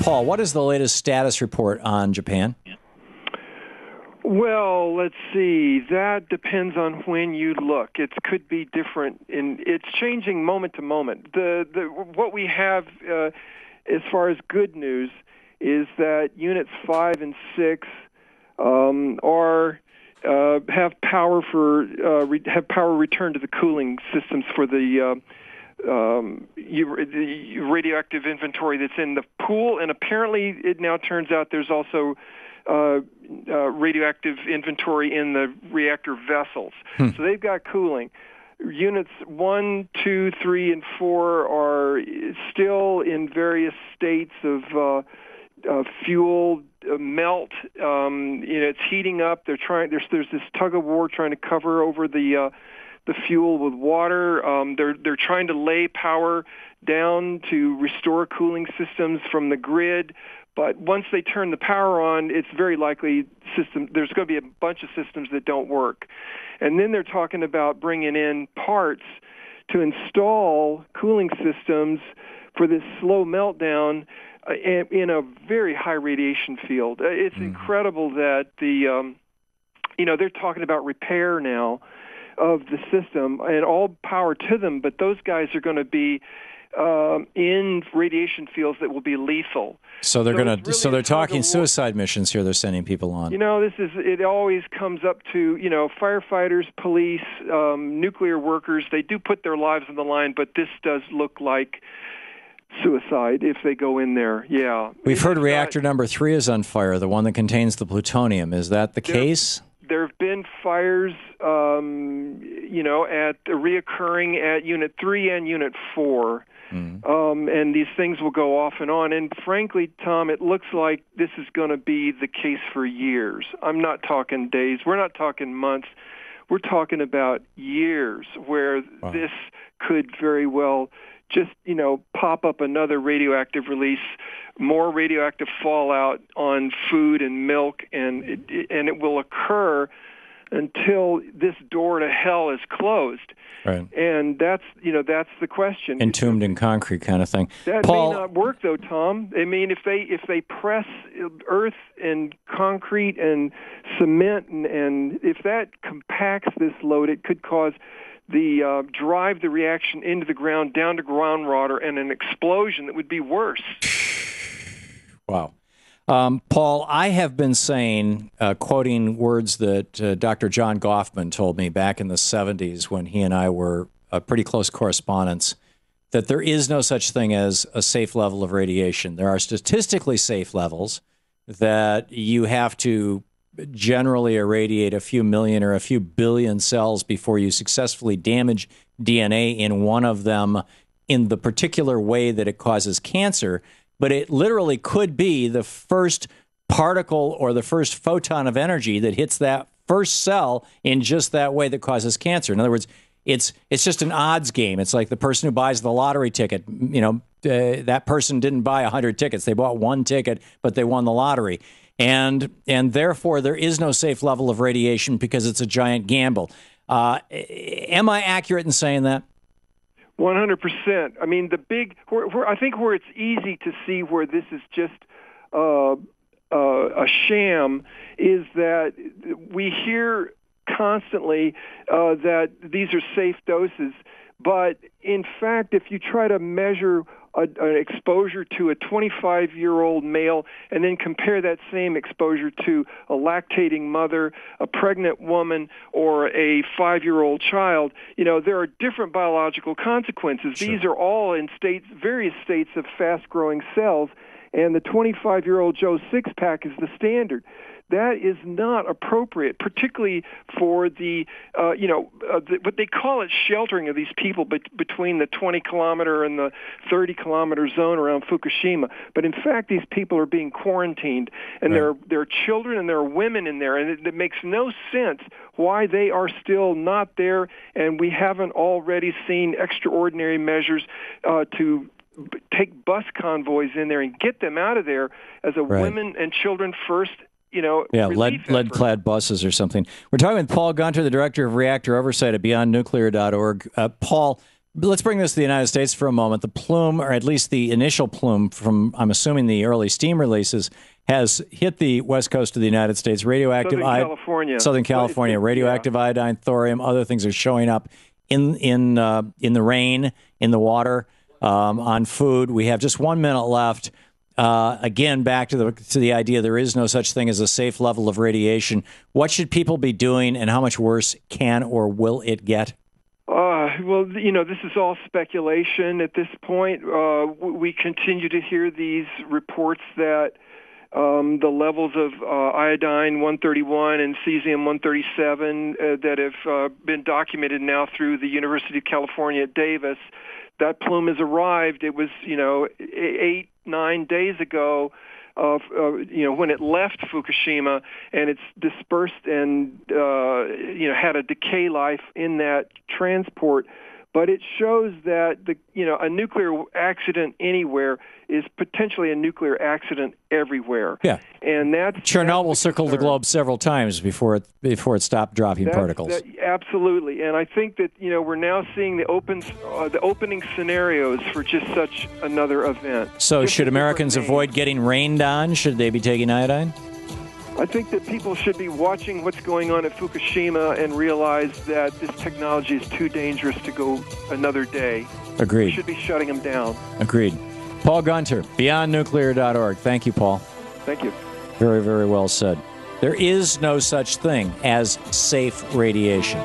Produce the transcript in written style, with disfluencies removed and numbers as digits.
Paul, what is the latest status report on Japan? Well, let's see. That depends on when you look. It could be different, and it's changing moment to moment. What we have as far as good news is that units 5 and 6 have power returned to the cooling systems for the radioactive inventory that's in the pool, and apparently it now turns out there's also radioactive inventory in the reactor vessels. So they've got cooling. Units 1, 2, 3, and 4 are still in various states of fuel melt. It's heating up. There's this tug of war trying to cover over the fuel with water. They're trying to lay power down to restore cooling systems from the grid. But once they turn the power on, it's very likely there's going to be a bunch of systems that don't work. And then they're talking about bringing in parts to install cooling systems for this slow meltdown in a very high radiation field. It's incredible that they're talking about repair now of the system, and all power to them, but those guys are going to be in radiation fields that will be lethal. So they're talking suicide missions here. They're sending people on. It always comes up to, firefighters, police, nuclear workers. They do put their lives on the line, but this does look like suicide if they go in there. Yeah. We've heard reactor number 3 is on fire, the one that contains the plutonium. Is that the case? There have been fires, reoccurring at Unit 3 and Unit 4. And these things will go off and on. And frankly, Tom, it looks like this is going to be the case for years. I'm not talking days. We're not talking months. We're talking about years where this could very well just, pop up another radioactive release, more radioactive fallout on food and milk, and it will occur until this door to hell is closed. Right. And that's the question. Entombed in concrete kind of thing. That Paul, may not work, though, Tom. I mean, if they press earth and concrete and cement, and if that compacts this load, it could cause drive the reaction into the ground, down to ground water, and an explosion that would be worse. Wow. Paul, I have been saying, quoting words that Dr. John Goffman told me back in the 70s when he and I were pretty close correspondents, that there is no such thing as a safe level of radiation. There are statistically safe levels that you have to generally irradiate a few million or a few billion cells before you successfully damage DNA in one of them in the particular way that it causes cancer. But it literally could be the first particle or the first photon of energy that hits that first cell in just that way that causes cancer. In other words, it's just an odds game. It's like the person who buys the lottery ticket. That person didn't buy 100 tickets. They bought one ticket, but they won the lottery. And therefore, there is no safe level of radiation because it's a giant gamble. Am I accurate in saying that? 100%. I mean, I think where it's easy to see where this is just a sham is that we hear constantly that these are safe doses, but in fact, if you try to measure an exposure to a 25-year-old male and then compare that same exposure to a lactating mother, a pregnant woman, or a 5-year-old child, there are different biological consequences. Sure. These are all in various states of fast-growing cells, and the 25-year-old Joe six-pack is the standard. That is not appropriate, particularly for what they call it sheltering of these people between the 20-kilometer and the 30-kilometer zone around Fukushima. But in fact, these people are being quarantined, and there are children and there are women in there, and it makes no sense why they are still not there, and we haven't already seen extraordinary measures to take bus convoys in there and get them out of there as a women and children first. Lead-clad buses or something. We're talking with Paul Gunter, the Director of Reactor Oversight at BeyondNuclear.org. Paul, let's bring this to the United States for a moment. The plume, or at least the initial plume from, I'm assuming, the early steam releases, has hit the west coast of the United States. Radioactive Southern California, radioactive iodine, thorium, other things are showing up in the rain, in the water, on food. We have just 1 minute left. Again, back to the idea there is no such thing as a safe level of radiation. What should people be doing, and how much worse can or will it get? Well, this is all speculation at this point. We continue to hear these reports that the levels of iodine-131 and cesium-137 that have been documented now through the University of California at Davis, that plume has arrived. It was, 8-9 days ago, when it left Fukushima, and it's dispersed and, had a decay life in that transport. But it shows that a nuclear accident anywhere is potentially a nuclear accident everywhere. Yeah, and Chernobyl circled the globe several times before it stopped dropping particles. Absolutely, and I think that we're now seeing the opening scenarios for just such another event. So, should Americans avoid getting rained on? Should they be taking iodine? I think that people should be watching what's going on at Fukushima and realize that this technology is too dangerous to go another day. Agreed. We should be shutting them down. Agreed. Paul Gunter, beyondnuclear.org. Thank you, Paul. Thank you. Very, very well said. There is no such thing as safe radiation.